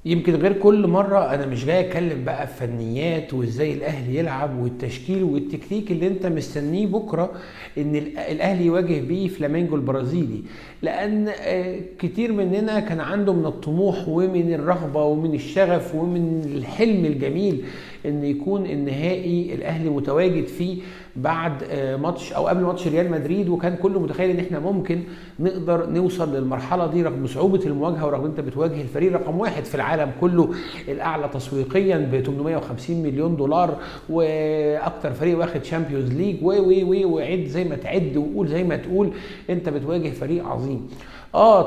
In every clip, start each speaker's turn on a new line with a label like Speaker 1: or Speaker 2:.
Speaker 1: يمكن غير كل مرة أنا مش جاي أتكلم بقى في فنيات وإزاي الأهلي يلعب والتشكيل والتكتيك اللي أنت مستنيه بكرة إن الأهلي يواجه بيه فلامينجو البرازيلي. لأن كتير مننا كان عنده من الطموح ومن الرغبة ومن الشغف ومن الحلم الجميل إن يكون النهائي الأهلي متواجد فيه بعد ماتش أو قبل ماتش ريال مدريد، وكان كله متخيل إن إحنا ممكن نقدر نوصل للمرحلة دي رغم صعوبة المواجهة ورغم أنت بتواجه الفريق رقم واحد في العالم كله، الأعلى تسويقيا ب 850 مليون دولار وأكتر فريق واخد شامبيونز ليج وعد زي ما تعد وقول زي ما تقول، أنت بتواجه فريق عظيم.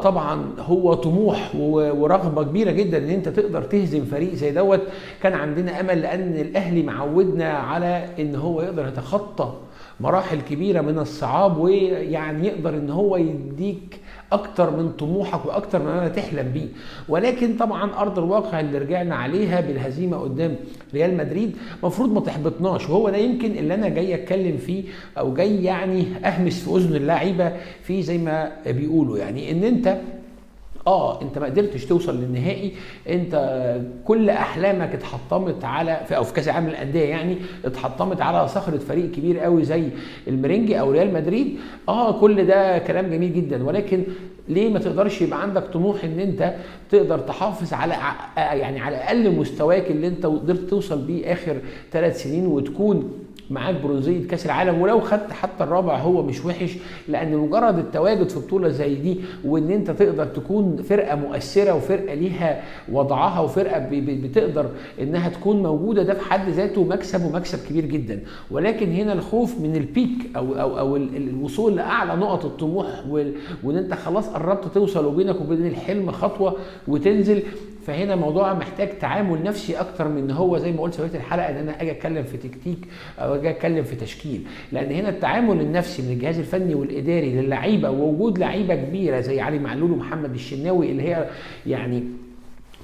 Speaker 1: طبعا هو طموح ورغبه كبيره جدا ان انت تقدر تهزم فريق زي دوت. كان عندنا امل لان الاهلي معودنا على ان هو يقدر يتخطى مراحل كبيره من الصعاب، ويعني يقدر ان هو يديك اكتر من طموحك واكتر من انا تحلم بيه. ولكن طبعا ارض الواقع اللي رجعنا عليها بالهزيمه قدام ريال مدريد مفروض ما تحبطناش، وهو ده يمكن اللي انا جاي اتكلم فيه او جاي يعني اهمس في اذن اللعيبه فيه زي ما بيقولوا، يعني ان انت ما قدرتش توصل للنهائي، انت كل احلامك اتحطمت على او في كاس العالم للانديه يعني اتحطمت على صخره فريق كبير قوي زي المرنجي او ريال مدريد. كل ده كلام جميل جدا، ولكن ليه ما تقدرش يبقى عندك طموح ان انت تقدر تحافظ على يعني على اقل مستواك اللي انت قدرت توصل بيه اخر 3 سنين وتكون معاك برونزيه كاس العالم، ولو خدت حتى الرابع هو مش وحش، لان مجرد التواجد في بطوله زي دي وان انت تقدر تكون فرقه مؤثره وفرقه ليها وضعها وفرقه بتقدر انها تكون موجوده، ده في حد ذاته مكسب ومكسب كبير جدا. ولكن هنا الخوف من البيك او الوصول لاعلى نقط الطموح وان انت خلاص قربت توصل وبينك وبين الحلم خطوه وتنزل، فهنا موضوع محتاج تعامل نفسي اكتر من ان هو زي ما قلت في بدايه الحلقه ان انا اجي اتكلم في تكتيك او اجي اتكلم في تشكيل، لان هنا التعامل النفسي من الجهاز الفني والاداري للعيبه ووجود لعيبه كبيره زي علي معلول ومحمد الشناوي اللي هي يعني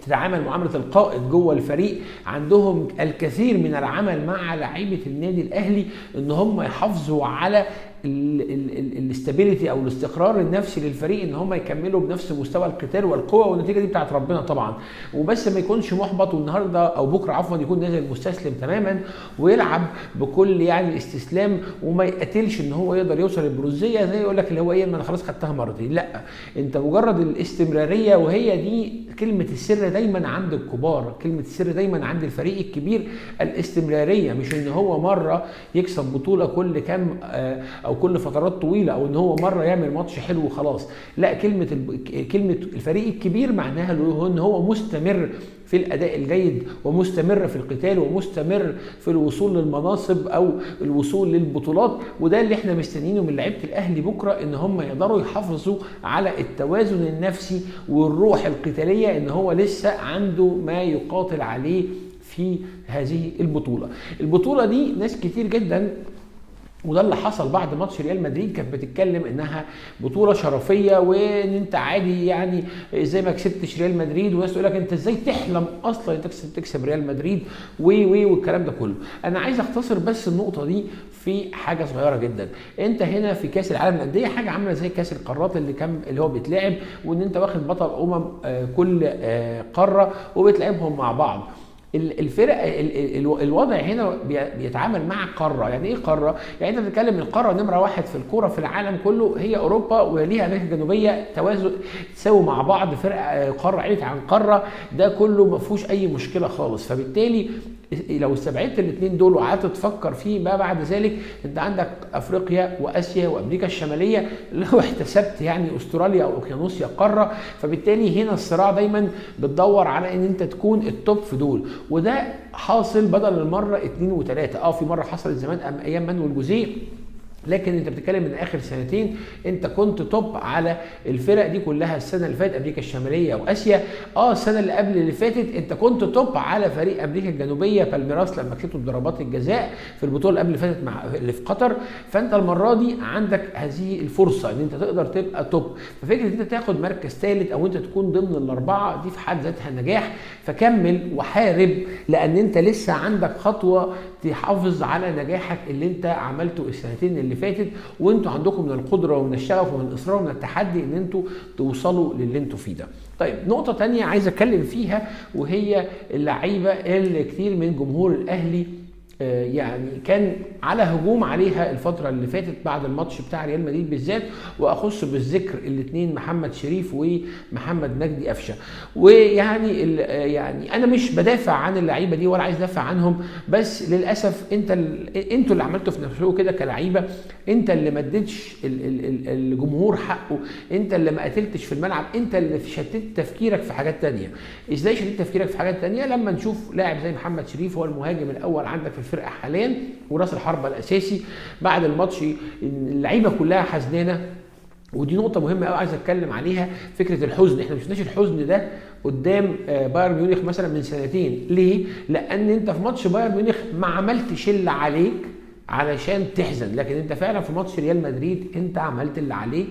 Speaker 1: تتعامل معامله القائد جوه الفريق، عندهم الكثير من العمل مع لعيبه النادي الاهلي ان هم يحافظوا على الاستابيليتي او الاستقرار النفسي للفريق، ان هم يكملوا بنفس مستوى القتال والقوه، والنتيجه دي بتاعت ربنا طبعا، وبس ما يكونش محبط والنهارده او بكره عفوا يكون نازل مستسلم تماما ويلعب بكل يعني استسلام وما يقتلش ان هو يقدر يوصل للبرونزيه زي يقول لك اللي هو ايه ما انا خلاص خدتها مرتين. لا، انت مجرد الاستمراريه، وهي دي كلمه السر دايما عند الكبار، كلمه السر دايما عند الفريق الكبير الاستمراريه، مش ان هو مره يكسب بطوله كل كام او كل فترات طويله او ان هو مره يعمل ماتش حلو وخلاص. لا، كلمه الفريق الكبير معناها ان هو مستمر في الاداء الجيد ومستمر في القتال ومستمر في الوصول للمناصب او الوصول للبطولات، وده اللي احنا مستنيينه من لعيبه الاهلي بكره، ان هم يقدروا يحافظوا على التوازن النفسي والروح القتاليه، ان هو لسه عنده ما يقاتل عليه في هذه البطوله دي. ناس كتير جدا وده اللي حصل بعد ماتش ريال مدريد كانت بتتكلم انها بطوله شرفيه وان انت عادي يعني ازاي ما كسبتش ريال مدريد، وناس تقول لك انت ازاي تحلم اصلا انت تكسب ريال مدريد والكلام ده كله. انا عايز اختصر بس النقطه دي في حاجه صغيره جدا. انت هنا في كاس العالم للانديه حاجه عامله زي كاس القارات اللي هو بيتلعب، وان انت واخد بطل كل قاره وبتلعبهم مع بعض. الفرق الوضع هنا بيتعامل مع قاره. يعني ايه قاره؟ يعني انت بتتكلم القاره نمره واحد في الكوره في العالم كله هي اوروبا، وليها امريكا الجنوبيه تساوي مع بعض، فرق قاره علت عن قاره، ده كله ما فيهوش اي مشكله خالص. فبالتالي لو استبعدت الاثنين دول وقعدت تفكر فيه ما بعد ذلك، انت عندك افريقيا واسيا وامريكا الشماليه، لو احتسبت يعني استراليا او اوقيانوسيا قاره، فبالتالي هنا الصراع دايما بتدور على ان انت تكون التوب في دول، وده حاصل بدل المره 2 و3. في مره حصلت زمان ايام مانويل جوزيه، لكن انت بتتكلم من اخر سنتين انت كنت توب على الفرق دي كلها. السنه اللي فاتت امريكا الشماليه واسيا، السنه اللي قبل اللي فاتت انت كنت توب على فريق امريكا الجنوبيه بالميراس لما كسبته بضربات الجزاء في البطوله اللي قبل اللي فاتت مع اللي في قطر. فانت المره دي عندك هذه الفرصه ان انت تقدر تبقى توب، ففكره ان انت تاخد مركز ثالث او انت تكون ضمن الاربعه دي في حد ذاتها نجاح. فكمل وحارب، لان انت لسه عندك خطوه تحافظ على نجاحك اللي انت عملته السنتين اللي فاتت، وانتوا عندكم من القدره ومن الشغف ومن الاصرار ومن التحدي ان انتوا توصلوا للي انتوا فيه ده. طيب نقطة تانية عايز اتكلم فيها، وهي اللعيبة اللي كتير من جمهور الاهلي يعني كان على هجوم عليها الفترة اللي فاتت بعد الماتش بتاع ريال مدريد بالذات، واخص بالذكر الاثنين محمد شريف ومحمد مجدي قفشه. ويعني يعني انا مش بدافع عن اللعيبه دي ولا عايز ادافع عنهم، بس للاسف انتوا اللي عملتوا في نفسكم كده كلعيبه، انت اللي ما اديتش الجمهور حقه، انت اللي ما قتلتش في الملعب، انت اللي شتت تفكيرك في حاجات تانية. ازاي شتت تفكيرك في حاجات تانية؟ لما نشوف لاعب زي محمد شريف هو المهاجم الاول عندك في الفرقه حاليا وراس الحربه الاساسي، بعد الماتش اللعيبه كلها حزنانه. ودي نقطه مهمه قوي عايز اتكلم عليها، فكره الحزن. احنا ما شفناش الحزن ده قدام بايرن ميونخ مثلا من سنتين. ليه؟ لان انت في ماتش بايرن ميونخ ما عملتش اللي عليك علشان تحزن، لكن انت فعلا في ماتش ريال مدريد انت عملت اللي عليك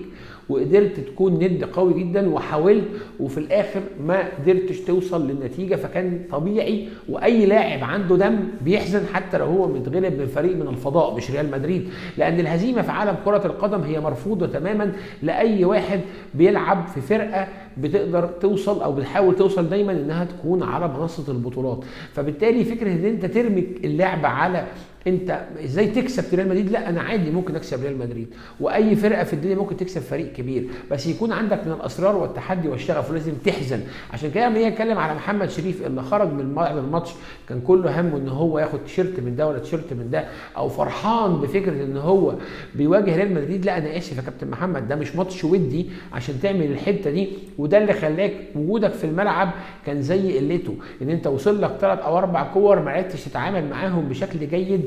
Speaker 1: وقدرت تكون ند قوي جدا وحاولت، وفي الاخر ما قدرتش توصل للنتيجه. فكان طبيعي، واي لاعب عنده دم بيحزن حتى لو هو متغلب من فريق من الفضاء مش ريال مدريد، لان الهزيمه في عالم كره القدم هي مرفوضه تماما لاي واحد بيلعب في فرقه بتقدر توصل او بتحاول توصل دايما انها تكون على منصه البطولات. فبالتالي فكره ان انت ترمي اللعبه على انت ازاي تكسب ريال مدريد، لا انا عادي ممكن اكسب ريال مدريد، واي فرقه في الدنيا ممكن تكسب فريق كبير، بس يكون عندك من الاصرار والتحدي والشغف، ولازم تحزن. عشان كده لما اتكلم على محمد شريف اللي خرج من الماتش كان كله همه ان هو ياخد تيشيرت من ده ولا تيشيرت من ده، او فرحان بفكره ان هو بيواجه ريال مدريد. لا انا اسف يا كابتن محمد، ده مش ماتش ودي عشان تعمل الحته دي. وده اللي خلاك وجودك في الملعب كان زي قلته، ان انت وصل لك 3 أو 4 كور ما عرفتش تتعامل معاهم بشكل جيد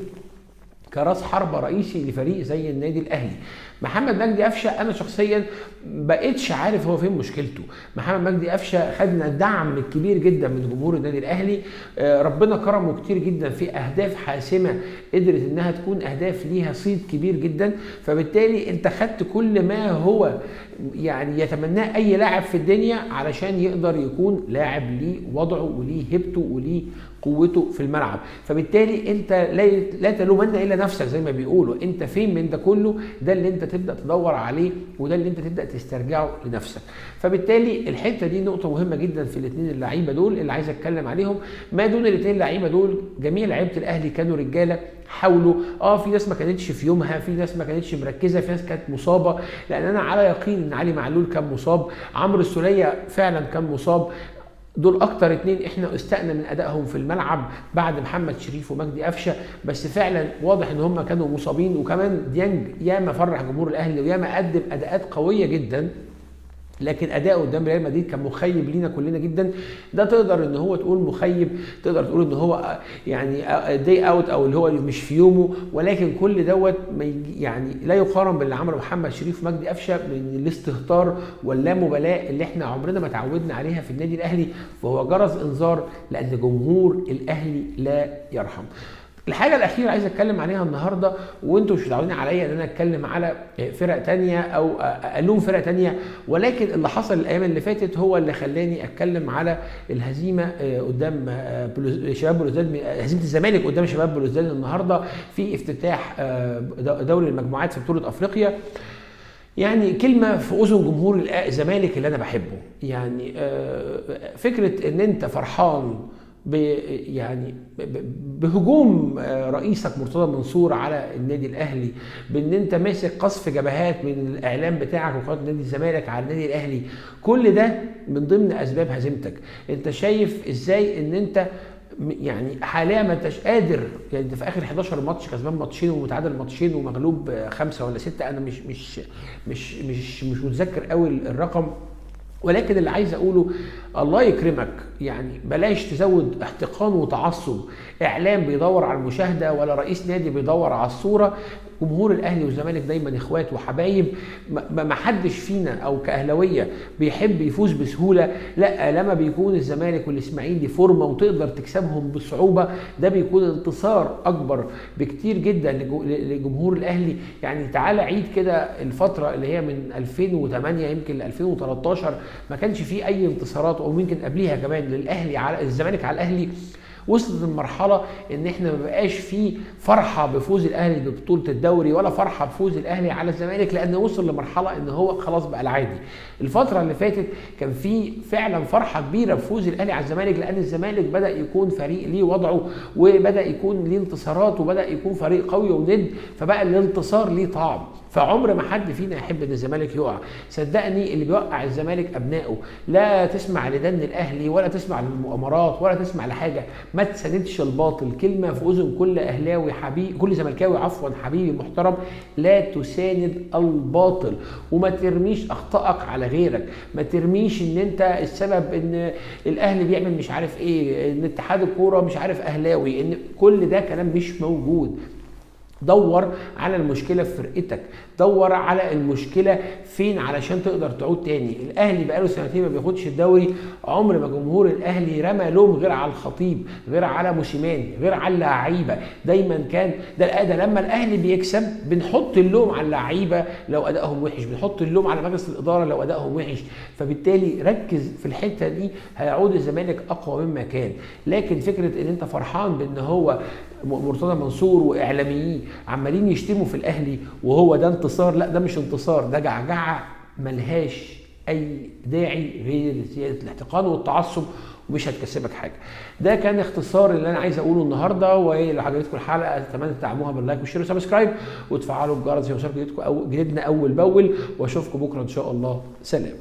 Speaker 1: كراس حربة رئيسي لفريق زي النادي الاهلي. محمد مجدي قفشه انا شخصيا بقيتش عارف هو فين مشكلته. محمد مجدي قفشه خدنا دعم كبير جدا من جمهور النادي الاهلي، ربنا كرمه كتير جدا في اهداف حاسمه قدرت انها تكون اهداف ليها صيت كبير جدا. فبالتالي انت خدت كل ما هو يعني يتمناه اي لاعب في الدنيا علشان يقدر يكون لاعب ليه وضعه وليه هيبته وليه قوته في الملعب. فبالتالي انت لا تلومن الا نفسك زي ما بيقولوا، انت فين من ده كله؟ ده اللي انت تبدا تدور عليه، وده اللي انت تبدا تسترجعه لنفسك. فبالتالي الحته دي نقطه مهمه جدا في الاثنين اللعيبه دول اللي عايز اتكلم عليهم. ما دون الاثنين اللعيبه دول جميع لعيبه الاهلي كانوا رجاله، حاولوا. في ناس ما كانتش في يومها، في ناس ما كانتش مركزه، في ناس كانت مصابه، لان انا على يقين ان علي معلول كان مصاب، عمرو السوليه فعلا كان مصاب. دول اكتر اتنين احنا استأنا من ادائهم في الملعب بعد محمد شريف ومجدي قفشه، بس فعلا واضح ان هم كانوا مصابين. وكمان ديانج ياما فرح جمهور الاهلي وياما قدم اداءات قويه جدا، لكن اداؤه قدام ريال مدريد كان مخيب لينا كلنا جدا. ده تقدر ان هو تقول مخيب، تقدر تقول ان هو يعني داي اوت او اللي هو مش في يومه، ولكن كل دوت يعني لا يقارن باللي عمله محمد شريف ومجدي قفشه من الاستهتار واللامبالاه اللي احنا عمرنا ما تعودنا عليها في النادي الاهلي. فهو جرس انذار، لان جمهور الاهلي لا يرحم. الحاجة الأخيرة عايز أتكلم عليها النهاردة، وأنتوا مش متعودين عليا إن أنا أتكلم على فرق تانية أو ألوم فرق تانية، ولكن اللي حصل الأيام اللي فاتت هو اللي خلاني أتكلم على الهزيمة قدام شباب بلوزداد، هزيمة الزمالك قدام شباب بلوزداد النهاردة في افتتاح دوري المجموعات في بطولة أفريقيا. يعني كلمة في أذن جمهور الزمالك اللي أنا بحبه، يعني فكرة إن أنت فرحان يعني بهجوم رئيسك مرتضى منصور على النادي الاهلي، بان انت ماسك قصف جبهات من الاعلام بتاعك وقناه نادي الزمالك على النادي الاهلي، كل ده من ضمن اسباب هزيمتك. انت شايف ازاي ان انت يعني حاليا ما انتش قادر، يعني انت في اخر 11 ماتش كسبان ماتشين ومتعادل ماتشين ومغلوب 5 ولا 6، انا مش متذكر قوي الرقم، ولكن اللي عايز اقوله الله يكرمك، يعني بلاش تزود احتقان وتعصب، اعلام بيدور على المشاهده ولا رئيس نادي بيدور على الصوره. جمهور الاهلي والزمالك دايما اخوات وحبايب، ما حدش فينا او كاهلاويه بيحب يفوز بسهوله، لا لما بيكون الزمالك والاسماعيلي فورمه وتقدر تكسبهم بصعوبه ده بيكون انتصار اكبر بكتير جدا لجمهور الاهلي. يعني تعالى عيد كده الفتره اللي هي من 2008 يمكن ل 2013 ما كانش فيه اي انتصارات، او يمكن قبليها كمان للاهلي على الزمالك على الاهلي، وصلت المرحله ان احنا ما بقاش في فرحه بفوز الاهلي ببطوله الدوري ولا فرحه بفوز الاهلي على الزمالك، لان وصل لمرحله ان هو خلاص بقى العادي. الفتره اللي فاتت كان في فعلا فرحه كبيره بفوز الاهلي على الزمالك، لان الزمالك بدا يكون فريق ليه وضعه وبدا يكون ليه انتصارات وبدا يكون فريق قوي وند، فبقى الانتصار ليه طعم. فعمر ما حد فينا يحب ان الزمالك يقع، صدقني اللي بيوقع الزمالك ابنائه. لا تسمع لدن الاهلي ولا تسمع للمؤامرات ولا تسمع لحاجه، ما تساندش الباطل. كلمه في اذن كل اهلاوي حبيب، كل زملكاوي عفوا حبيبي محترم، لا تساند الباطل وما ترميش اخطائك على غيرك. ما ترميش ان انت السبب ان الاهلي بيعمل مش عارف ايه، ان اتحاد الكوره مش عارف اهلاوي، ان كل ده كلام مش موجود. دور على المشكله في فرقتك، دور على المشكله فين علشان تقدر تعود تاني. الاهلي بقاله سنتين ما بياخدش الدوري، عمر ما جمهور الاهلي رمى لوم غير على الخطيب، غير على موسيماني، غير على اللعيبه. دايما كان ده لما الاهلي بيكسب بنحط اللوم على اللعيبه لو ادائهم وحش، بنحط اللوم على مجلس الاداره لو ادائهم وحش. فبالتالي ركز في الحته دي، هيعود الزمالك اقوى مما كان. لكن فكره ان انت فرحان بان هو مرتضى منصور واعلاميين عمالين يشتموا في الاهلي وهو ده انتصار، لا ده مش انتصار، ده جعجعه ملهاش اي داعي غير زياده الاحتقان والتعصب، ومش هتكسبك حاجه. ده كان اختصار اللي انا عايز اقوله النهارده. ولو عجبتكم الحلقه اتمنى تدعموها باللايك والشير وسبسكرايب وتفعلوا الجرس عشان يوصلكم جديدنا اول باول، واشوفكم بكره ان شاء الله. سلام.